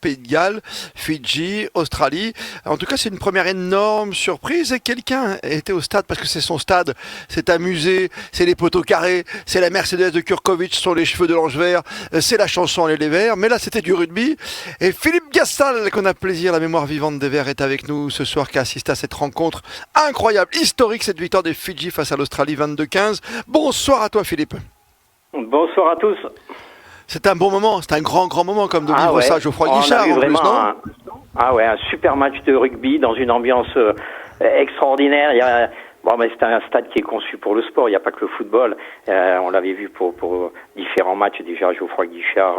Pays de Galles, Fidji, Australie. En tout cas, c'est une première énorme surprise et quelqu'un était au stade parce que c'est son stade, c'est un musée, c'est les poteaux carrés, c'est la Mercedes de Kurkovic sur les cheveux de l'ange vert, c'est la chanson Allez les Verts, mais là c'était du rugby. Et Philippe Gastal, qu'on a plaisir, la mémoire vivante des Verts, est avec nous ce soir, qui assiste à cette rencontre incroyable, historique, cette victoire des Fidji face à l'Australie 22-15. Bonsoir à toi Philippe. Bonsoir à tous. C'est un bon moment, c'est un grand moment comme de vivre ça, Geoffroy Guichard en plus, non ? Un super match de rugby dans une ambiance extraordinaire. Mais c'est un stade qui est conçu pour le sport, il n'y a pas que le football. On l'avait vu pour différents matchs déjà. Geoffroy Guichard,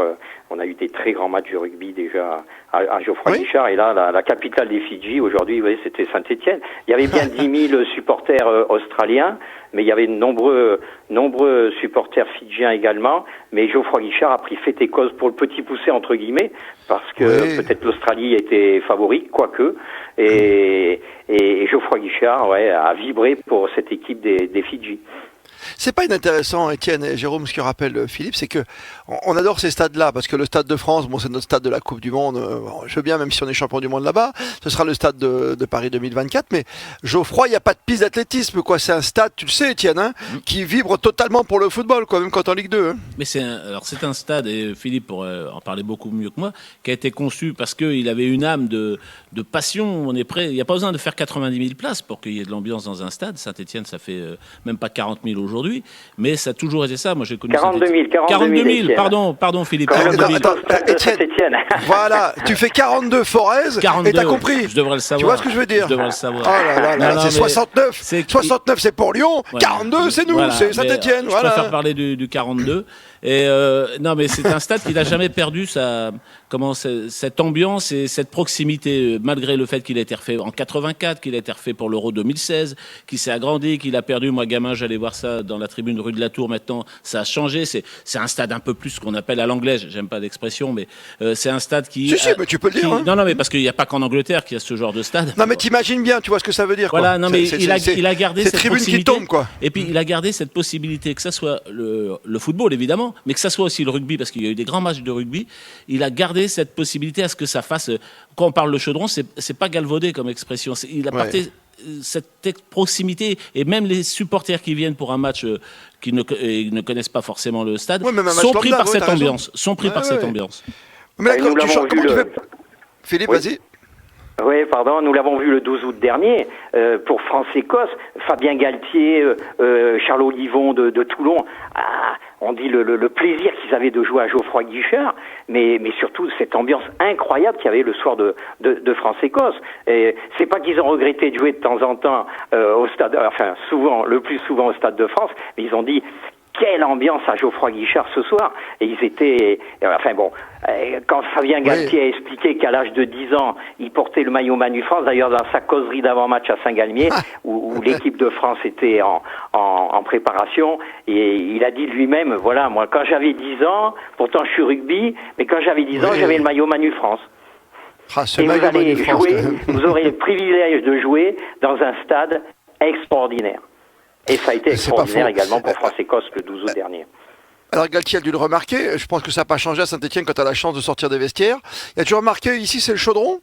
on a eu des très grands matchs de rugby déjà à Geoffroy Guichard. Et là, la capitale des Fidji, aujourd'hui, c'était Saint-Étienne. Il y avait bien 10 000 supporters australiens, mais il y avait de nombreux supporters fidjiens également. Mais Geoffroy Guichard a pris fait et cause pour le petit poussé, entre guillemets, parce que peut-être l'Australie était favorite, quoique. Et Geoffroy Guichard a vibré pour cette équipe des Fidji. C'est pas inintéressant, Étienne et Jérôme, ce que rappelle Philippe, c'est que on adore ces stades-là, parce que le Stade de France, c'est notre stade de la Coupe du Monde, je veux bien, même si on est champion du monde là-bas, ce sera le stade de Paris 2024, mais Geoffroy, il n'y a pas de piste d'athlétisme, quoi. C'est un stade, tu le sais, Étienne, qui vibre totalement pour le football, quoi, même quand en Ligue 2. Mais c'est un stade, et Philippe pourrait en parler beaucoup mieux que moi, qui a été conçu parce qu'il avait une âme de passion. On est prêt. Il n'y a pas besoin de faire 90 000 places pour qu'il y ait de l'ambiance dans un stade. Saint-Étienne, ça fait même pas 40 000 aujourd'hui, mais ça a toujours été ça. Moi, j'ai connu 42 000. Pardon, Philippe. Étienne, voilà, tu fais 42 Forez, et t'as compris. Je devrais le savoir. Tu vois ce que je veux dire? Je devrais le savoir. Oh là, c'est 69. 69, c'est pour Lyon. Ouais. 42, c'est nous, c'est Saint-Étienne. Je préfère parler du 42. Et non, mais c'est un stade qui n'a jamais perdu cette ambiance et cette proximité, malgré le fait qu'il a été refait en 84, qu'il a été refait pour l'Euro 2016, qu'il s'est agrandi, qu'il a perdu. Moi, gamin, j'allais voir ça dans la tribune rue de la Tour. Maintenant, ça a changé. C'est un stade un peu plus ce qu'on appelle à l'anglaise. J'aime pas l'expression, mais c'est un stade qui. Si, mais tu peux le dire. Non, mais parce qu'il n'y a pas qu'en Angleterre qu'il y a ce genre de stade. Non, mais t'imagines bien, tu vois ce que ça veut dire. Voilà, non, mais il a gardé cette tribune qui tombe, quoi. Et puis il a gardé cette possibilité que ça soit le football, évidemment, mais que ça soit aussi le rugby, parce qu'il y a eu des grands matchs de rugby. Il a gardé cette possibilité à ce que ça fasse. Quand on parle de chaudron, c'est pas galvaudé comme expression. Il a porté cette proximité, et même les supporters qui viennent pour un match qui ne connaissent pas forcément le stade sont pris par cette ambiance. Cette ambiance. Mais d'accord, comment tu fais... Philippe, vas-y. Oui, pardon, nous l'avons vu le 12 août dernier pour France-Écosse. Fabien Galtier, Charles Olivon de Toulon. On dit le plaisir qu'ils avaient de jouer à Geoffroy Guichard, mais surtout cette ambiance incroyable qu'il y avait le soir de France-Écosse. Et c'est pas qu'ils ont regretté de jouer de temps en temps au stade, enfin le plus souvent au Stade de France, mais ils ont dit quelle ambiance à Geoffroy Guichard ce soir. Et ils étaient... quand Fabien Galtier a expliqué qu'à l'âge de 10 ans, il portait le maillot Manu France, d'ailleurs dans sa causerie d'avant-match à Saint-Galmier, où l'équipe de France était en préparation, et il a dit lui-même, voilà, moi quand j'avais 10 ans, pourtant je suis rugby, mais quand j'avais 10 ans, j'avais le maillot Manu France. Et vous allez jouer, vous aurez le privilège de jouer dans un stade extraordinaire. Et ça a été extraordinaire également pour France-Écosse le 12 août dernier. Alors Galtier a dû le remarquer, je pense que ça n'a pas changé à Saint-Étienne quand tu as la chance de sortir des vestiaires. Il a toujours remarqué, ici c'est le chaudron ?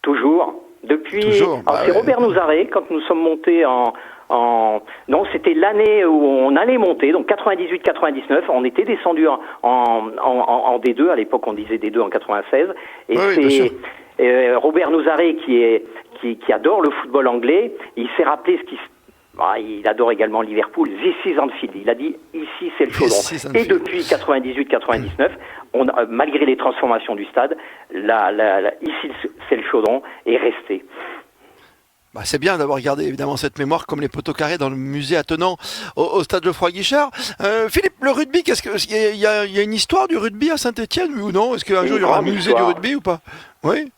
Toujours. C'est Robert Nouzaret, quand nous sommes montés non, c'était l'année où on allait monter, donc 98-99, on était descendu en D2, à l'époque on disait D2 en 96, et c'est Robert Nouzaret qui adore le football anglais, il s'est rappelé il adore également Liverpool, This is Anfield. Il a dit, ici c'est le chaudron. Et depuis 98-99, malgré les transformations du stade, ici c'est le chaudron est resté. C'est bien d'avoir gardé évidemment cette mémoire comme les poteaux carrés dans le musée attenant au stade Geoffroy Guichard. Philippe, le rugby, il y a une histoire du rugby à Saint-Étienne, ou non? Est-ce qu'un jour il y aura un musée du rugby ou pas? Oui.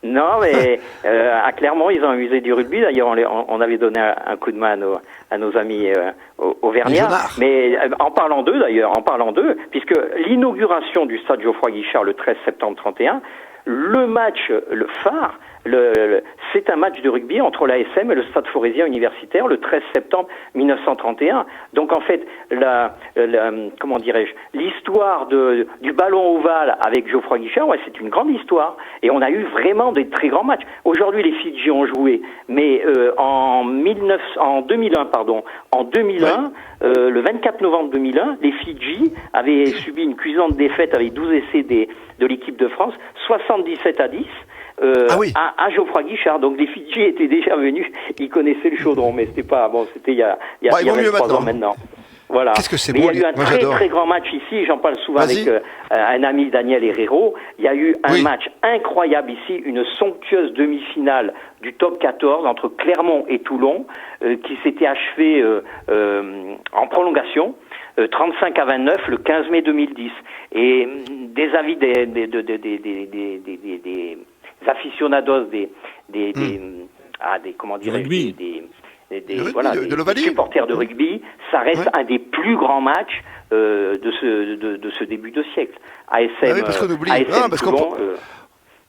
Non, mais à Clermont, ils ont un musée du rugby. D'ailleurs, on avait donné un coup de main à nos amis auvergnats. Mais en parlant d'eux, puisque l'inauguration du stade Geoffroy Guichard le 13 septembre 31, le match, le phare, c'est un match de rugby entre l'ASM et le Stade Forésien Universitaire le 13 septembre 1931. Donc en fait, comment dirais-je, l'histoire du ballon ovale avec Geoffroy Guichard, ouais, c'est une grande histoire. Et on a eu vraiment des très grands matchs. Aujourd'hui, les Fidji ont joué, mais en 2001, le 24 novembre 2001, les Fidji avaient subi une cuisante défaite avec 12 essais de l'équipe de France, 77-10. À Geoffroy Guichard. Donc les Fidji étaient déjà venus, ils connaissaient le chaudron, mais c'était pas bon, c'était il y a 23 ans maintenant. Voilà. Qu'est-ce que c'est beau, il y a eu un très grand match ici, j'en parle souvent avec un ami, Daniel Herrero. Il y a eu un match incroyable ici, une somptueuse demi-finale du top 14 entre Clermont et Toulon, qui s'était achevée en prolongation. 35-29 le 15 mai 2010. Et des avis des aficionados des supporters de rugby, ça reste un des plus grands matchs de ce début de siècle. ASM, parce qu'on oublie,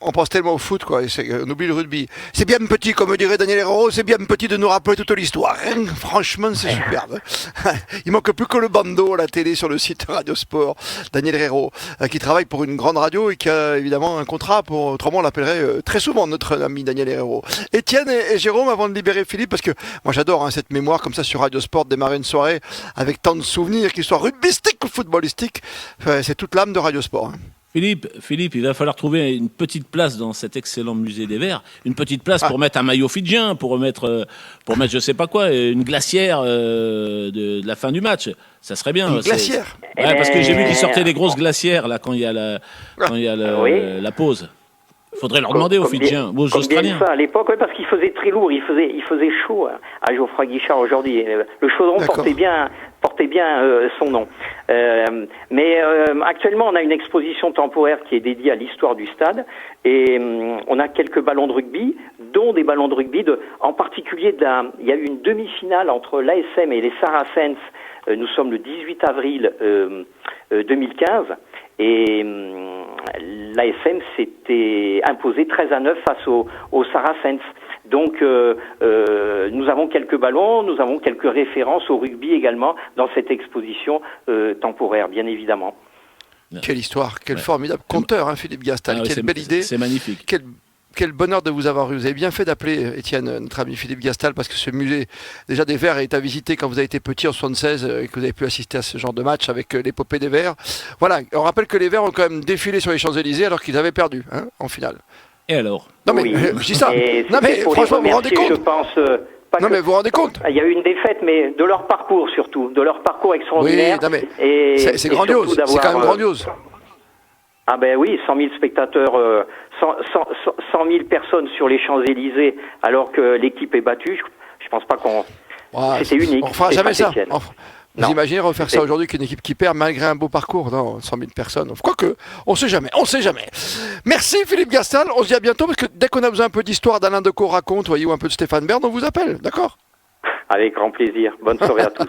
on pense tellement au foot, quoi, on oublie le rugby. C'est bien petit, comme dirait Daniel Herrero, c'est bien petit de nous rappeler toute l'histoire. Franchement, c'est superbe. Il manque plus que le bandeau à la télé sur le site Radio Sport. Daniel Herrero, qui travaille pour une grande radio et qui a évidemment un contrat autrement on l'appellerait très souvent notre ami Daniel Herrero. Étienne et Jérôme, avant de libérer Philippe, parce que moi j'adore cette mémoire comme ça sur Radio Sport, démarrer une soirée avec tant de souvenirs, qu'ils soient rugbystiques ou footballistiques. C'est toute l'âme de Radio Sport. Philippe, il va falloir trouver une petite place dans cet excellent musée des Verts, une petite place pour mettre un maillot fidjien, pour mettre je sais pas quoi, une glacière de la fin du match. Ça serait bien. Une glacière. Ouais, parce que j'ai vu qu'ils sortaient des grosses glacières là quand il y a la pause. Faudrait leur demander aux Fidjiens, aux Australiens. Ça, à l'époque, parce qu'il faisait très lourd, il faisait chaud à Geoffroy Guichard aujourd'hui. Le chaudron portait bien son nom. Mais actuellement, on a une exposition temporaire qui est dédiée à l'histoire du stade et on a quelques ballons de rugby, dont des ballons de rugby en particulier il y a eu une demi-finale entre l'ASM et les Saracens. Nous sommes le 18 avril 2015 et l'ASM s'était imposé 13-9 face aux Saracens. Donc nous avons quelques ballons, nous avons quelques références au rugby également dans cette exposition temporaire, bien évidemment. Quelle histoire, quel formidable conteur, Philippe Gastal. Quelle belle idée. C'est magnifique. Quel bonheur de vous avoir eu. Vous avez bien fait d'appeler, Étienne, notre ami Philippe Gastal, parce que ce musée déjà des Verts est à visiter quand vous avez été petit en 76 et que vous avez pu assister à ce genre de match avec l'épopée des Verts. Voilà, on rappelle que les Verts ont quand même défilé sur les Champs-Élysées alors qu'ils avaient perdu en finale. Et alors ? Non mais je dis ça. Non mais franchement, vous vous rendez compte ? Je pense. Mais vous vous rendez compte ? Il y a eu une défaite, mais de leur parcours surtout, de leur parcours extraordinaire. Oui, non mais c'est grandiose. C'est quand même grandiose. Ah ben oui, 100 000 spectateurs, 100 000 personnes sur les Champs-Élysées, alors que l'équipe est battue. Je pense pas qu'on. C'était unique. On fera jamais ça. Vous imaginez refaire ça aujourd'hui qu'une équipe qui perd malgré un beau parcours? Non, 100 000 personnes. Quoique, on sait jamais. Merci Philippe Gastal. On se dit à bientôt parce que dès qu'on a besoin un peu d'histoire d'Alain Decaux raconte, ou un peu de Stéphane Bern, on vous appelle. D'accord? Avec grand plaisir. Bonne soirée à tous.